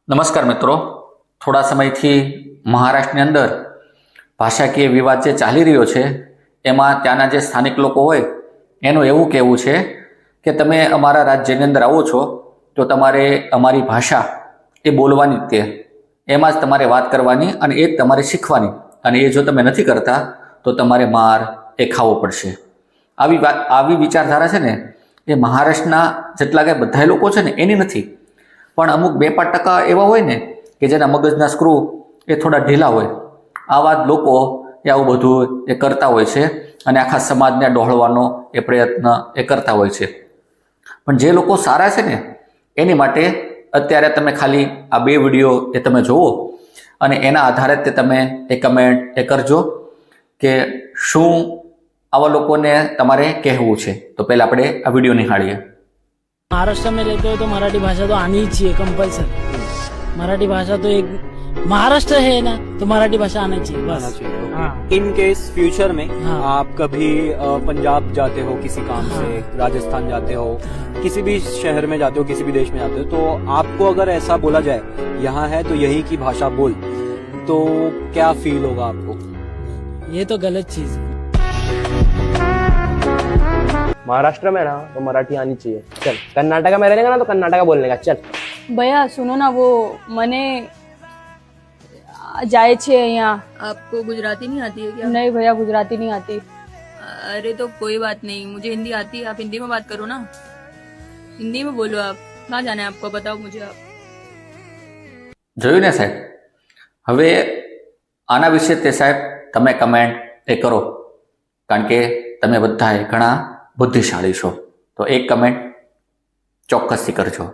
નમસ્કાર મિત્રો, થોડા સમયથી મહારાષ્ટ્રની અંદર ભાષાકીય વિવાદ જે ચાલી રહ્યો છે એમાં ત્યાંના જે સ્થાનિક લોકો હોય એનું એવું કહેવું છે કે તમે અમારા રાજ્યની અંદર આવો છો તો તમારે અમારી ભાષા એ બોલવાની જ તે, એમાં જ તમારે વાત કરવાની અને એ જ તમારે શીખવાની, અને એ જો તમે નથી કરતા તો તમારે માર એ ખાવો પડશે. આવી વિચારધારા છે ને એ મહારાષ્ટ્રના જેટલા કે બધા લોકો છે ને એની નથી, પણ અમુક 2-5% એવા હોય ને કે જેના મગજના સ્ક્રૂ એ થોડા ઢીલા હોય, આવા જ લોકો એ આવું બધું એ કરતા હોય છે અને આખા સમાજને ડહોળવાનો એ પ્રયત્ન એ કરતા હોય છે. પણ જે લોકો સારા છે ને એની માટે અત્યારે તમે ખાલી આ 2 વિડીયો એ તમે જુઓ અને એના આધારે તે તમે એ કમેન્ટ એ કરજો કે શું આવા લોકોને તમારે કહેવું છે. તો પહેલાં આપણે આ વિડીયો નિહાળીએ. महाराष्ट्र में रहते हो तो मराठी भाषा तो आनी ही चाहिए कंपल्सरी. मराठी भाषा तो एक महाराष्ट्र है ना, तो मराठी भाषा आना चाहिए बस. हाँ. इन केस फ्यूचर में हाँ. आप कभी पंजाब जाते हो किसी काम से, राजस्थान जाते हो, किसी भी शहर में जाते हो, किसी भी देश में जाते हो, तो आपको अगर ऐसा बोला जाए यहाँ है तो यही की भाषा बोल, तो क्या फील होगा आपको? ये तो गलत चीज है. महाराष्ट्र में ना तो मराठी आनी चाहिए. चल कर्नाटका में रहने का ना तो कर्नाटका बोलने का. चल भैया सुनो ना, वो મને जाए छे यहाँ. आपको गुजराती नहीं आती है क्या? नहीं भैया, गुजराती नहीं आती. अरे तो कोई बात नहीं, मुझे हिंदी आती है, आप हिंदी में बात करो ना, हिंदी में बोलो. आप कहाँ जाना है आपको, बताओ मुझे आप. જોયું ને સાહેબ, હવે આના વિશે તે સાહેબ તમે કમેન્ટ એ કરો, કારણ કે તમે બધાએ ઘણા બુદ્ધિશાળી છો, તો એક કમેન્ટ ચોક્કસથી કરજો.